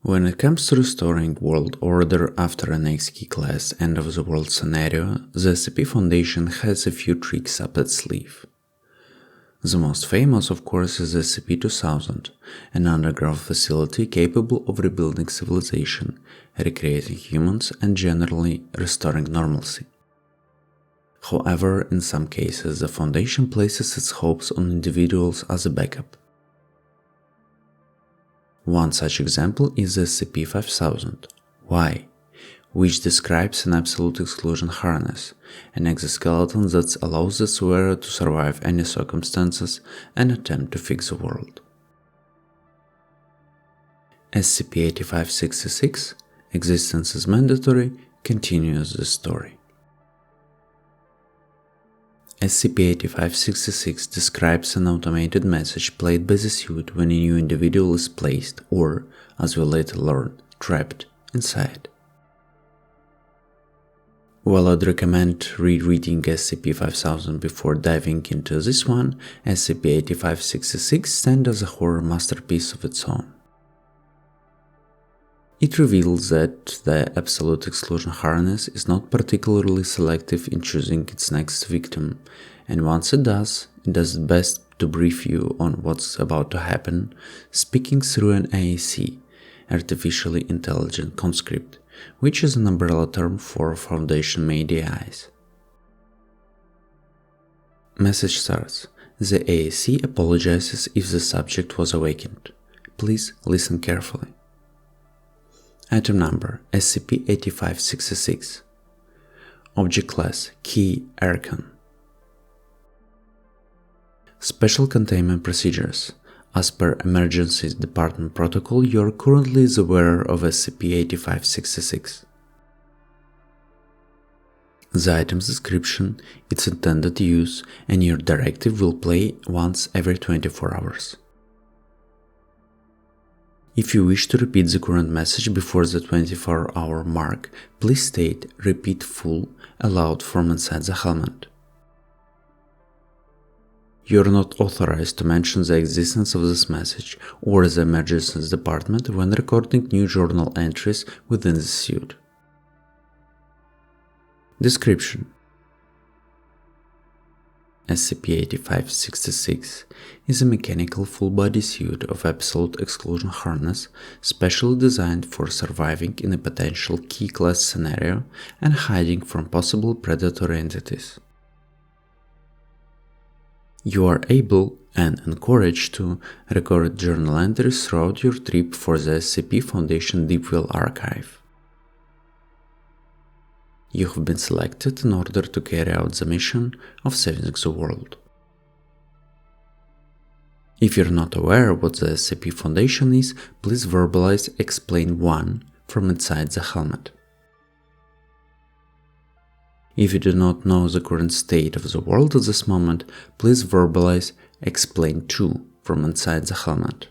When it comes to restoring world order after an XKey class end of the world scenario, the SCP Foundation has a few tricks up its sleeve. The most famous, of course, is SCP-2000, an underground facility capable of rebuilding civilization, recreating humans, and generally restoring normalcy. However, in some cases, the Foundation places its hopes on individuals as a backup. One such example is SCP-5000, Y, which describes an absolute exclusion harness, an exoskeleton that allows the wearer to survive any circumstances and attempt to fix the world. SCP-8566, Existence is Mandatory, continues the story. SCP-8566 describes an automated message played by the suit when a new individual is placed or, as we later learn, trapped inside. While I'd recommend rereading SCP-5000 before diving into this one, SCP-8566 stands as a horror masterpiece of its own. It reveals that the absolute exclusion harness is not particularly selective in choosing its next victim, and once it does it best to brief you on what's about to happen, speaking through an AIC, Artificially Intelligent Conscript, which is an umbrella term for Foundation-made AIs. Message starts. The AIC apologizes if the subject was awakened. Please listen carefully. Item number SCP-8566. Object class K-Archon. Special containment procedures. As per Emergencies Department Protocol, you are currently the wearer of SCP-8566. The item's description, its intended use, and your directive will play once every 24 hours. If you wish to repeat the current message before the 24-hour mark, please state "repeat full" aloud from inside the helmet. You are not authorized to mention the existence of this message or the Emergencies Department when recording new journal entries within the suit. Description: SCP-8566 is a mechanical full-body suit of absolute exclusion harness specially designed for surviving in a potential key-class scenario and hiding from possible predatory entities. You are able and encouraged to record journal entries throughout your trip for the SCP Foundation Deepwell Archive. You have been selected in order to carry out the mission of saving the world. If you're not aware what the SCP Foundation is, please verbalize Explain 1 from inside the helmet. If you do not know the current state of the world at this moment, please verbalize Explain 2 from inside the helmet.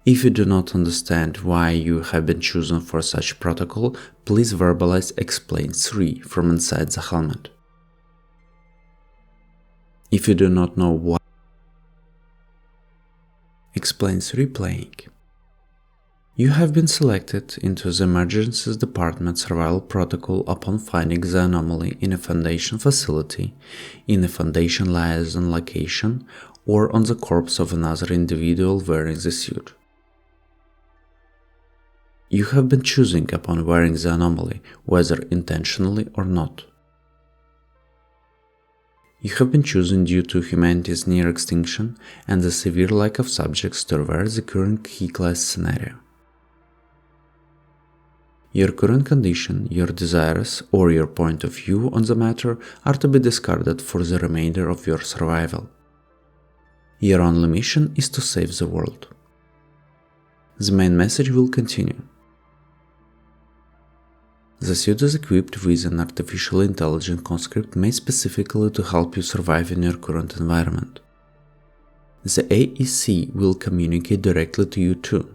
If you do not understand why you have been chosen for such protocol, please verbalize Explain 3 from inside the helmet. If you do not know why, Explain 3 playing. You have been selected into the Emergencies Department Survival Protocol upon finding the anomaly in a Foundation facility, in a Foundation liaison location, or on the corpse of another individual wearing the suit. You have been choosing upon wearing the anomaly, whether intentionally or not. You have been chosen due to humanity's near extinction and the severe lack of subjects to wear the current key-class scenario. Your current condition, your desires, or your point of view on the matter are to be discarded for the remainder of your survival. Your only mission is to save the world. The main message will continue. The suit is equipped with an artificially intelligent conscript made specifically to help you survive in your current environment. The AEC will communicate directly to you too.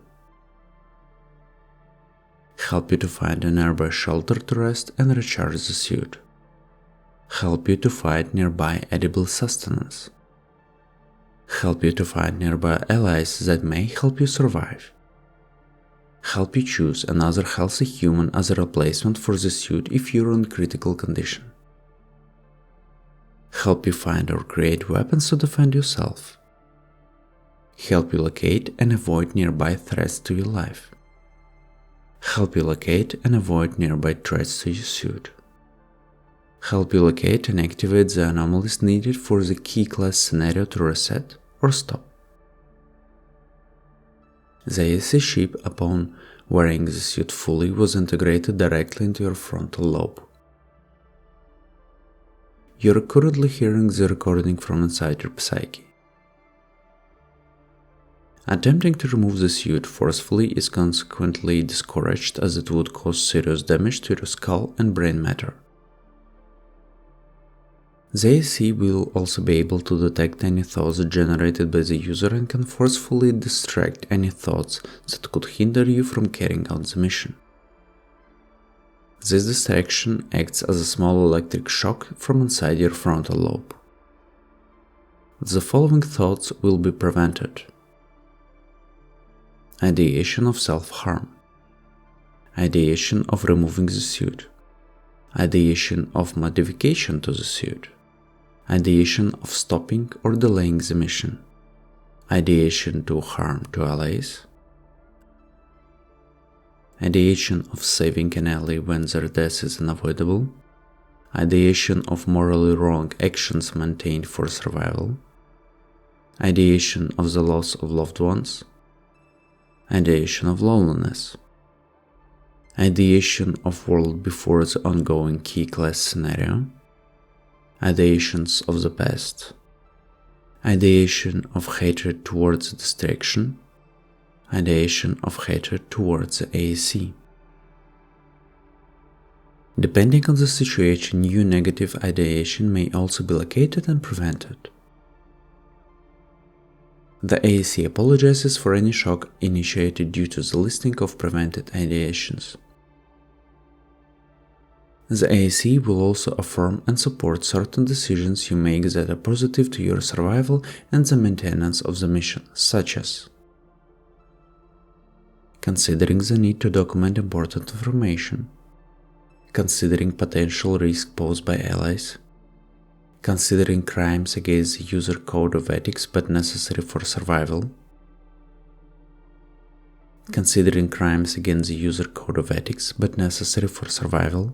Help you to find a nearby shelter to rest and recharge the suit. Help you to find nearby edible sustenance. Help you to find nearby allies that may help you survive. help you choose another healthy human as a replacement for the suit if you're in critical condition, help you find or create weapons to defend yourself, help you locate and avoid nearby threats to your life, help you locate and avoid nearby threats to your suit, help you locate and activate the anomalies needed for the key class scenario to reset or stop. The ASC chip, upon wearing the suit fully, was integrated directly into your frontal lobe. You're currently hearing the recording from inside your psyche. Attempting to remove the suit forcefully is consequently discouraged, as it would cause serious damage to your skull and brain matter. The ASC will also be able to detect any thoughts generated by the user and can forcefully distract any thoughts that could hinder you from carrying out the mission. This distraction acts as a small electric shock from inside your frontal lobe. The following thoughts will be prevented: ideation of self-harm, ideation of removing the suit, ideation of modification to the suit, ideation of stopping or delaying the mission, ideation to harm to allies, ideation of saving an ally when their death is unavoidable, ideation of morally wrong actions maintained for survival, ideation of the loss of loved ones, ideation of loneliness, ideation of world before the ongoing key class scenario, ideations of the past, ideation of hatred towards distraction, ideation of hatred towards the ASC. Depending on the situation, new negative ideation may also be located and prevented. The ASC apologizes for any shock initiated due to the listing of prevented ideations. The ASC will also affirm and support certain decisions you make that are positive to your survival and the maintenance of the mission, such as considering the need to document important information, considering potential risk posed by allies, considering crimes against the user code of ethics but necessary for survival, considering crimes against the user code of ethics but necessary for survival,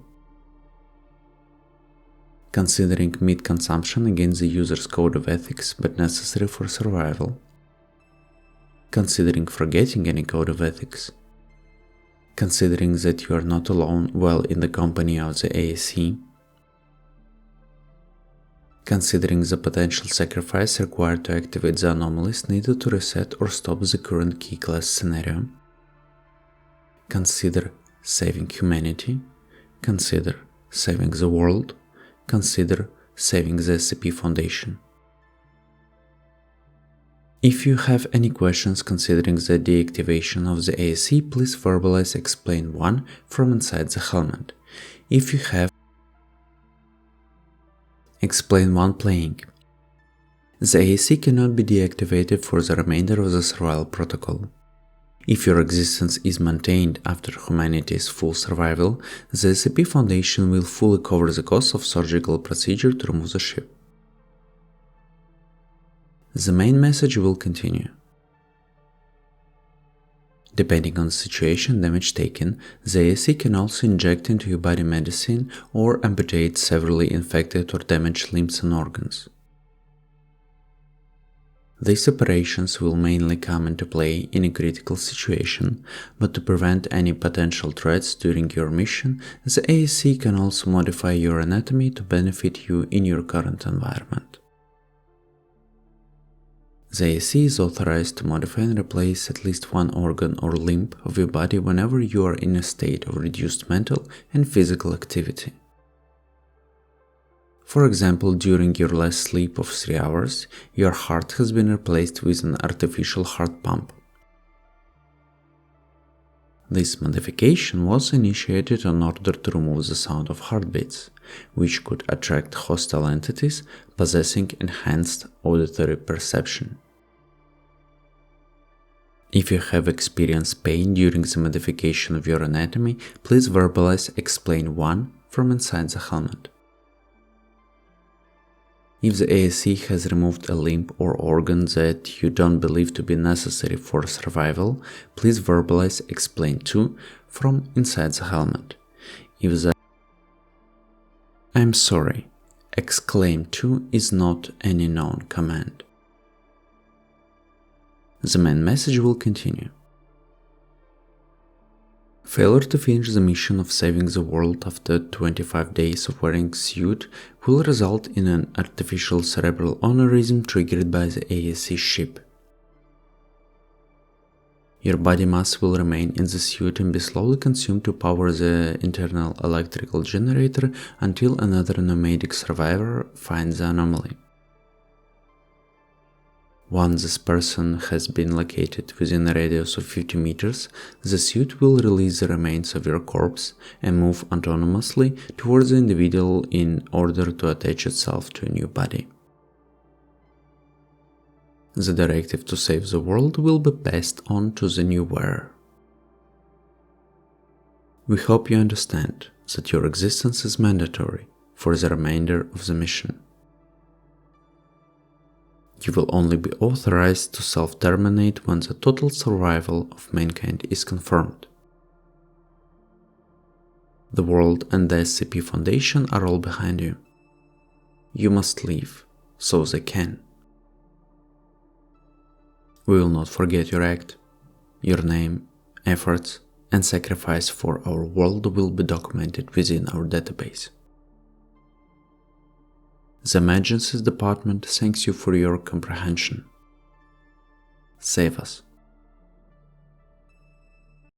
considering meat consumption against the user's code of ethics but necessary for survival, considering forgetting any code of ethics, considering that you are not alone while in the company of the ASC, considering the potential sacrifice required to activate the anomalies needed to reset or stop the current key class scenario, consider saving humanity, consider saving the world, consider saving the SCP Foundation. If you have any questions considering the deactivation of the ASC, please verbalize explain 1 from inside the helmet. If you have explain 1 playing. The ASC cannot be deactivated for the remainder of the survival protocol. If your existence is maintained after humanity's full survival, the SCP Foundation will fully cover the cost of surgical procedure to remove the ship. The main message will continue. Depending on the situation and damage taken, the ASC can also inject into your body medicine or amputate severely infected or damaged limbs and organs. These operations will mainly come into play in a critical situation, but to prevent any potential threats during your mission, the ASC can also modify your anatomy to benefit you in your current environment. The ASC is authorized to modify and replace at least one organ or limb of your body whenever you are in a state of reduced mental and physical activity. For example, during your last sleep of 3 hours, your heart has been replaced with an artificial heart pump. This modification was initiated in order to remove the sound of heartbeats, which could attract hostile entities possessing enhanced auditory perception. If you have experienced pain during the modification of your anatomy, please verbalize explain 1 from inside the helmet. If the ASC has removed a limb or organ that you don't believe to be necessary for survival, please verbalize explain 2 from inside the helmet. If the I'm sorry, exclaim 2 is not any known command. The main message will continue. Failure to finish the mission of saving the world after 25 days of wearing suit will result in an artificial cerebral aneurysm triggered by the ASC ship. Your body mass will remain in the suit and be slowly consumed to power the internal electrical generator until another nomadic survivor finds the anomaly. Once this person has been located within a radius of 50 meters, the suit will release the remains of your corpse and move autonomously towards the individual in order to attach itself to a new body. The directive to save the world will be passed on to the new wearer. We hope you understand that your existence is mandatory for the remainder of the mission. You will only be authorized to self-terminate when the total survival of mankind is confirmed. The world and the SCP Foundation are all behind you. You must leave, so they can. We will not forget your act. Your name, efforts, and sacrifice for our world will be documented within our database. The Emergencies Department thanks you for your comprehension. Save us.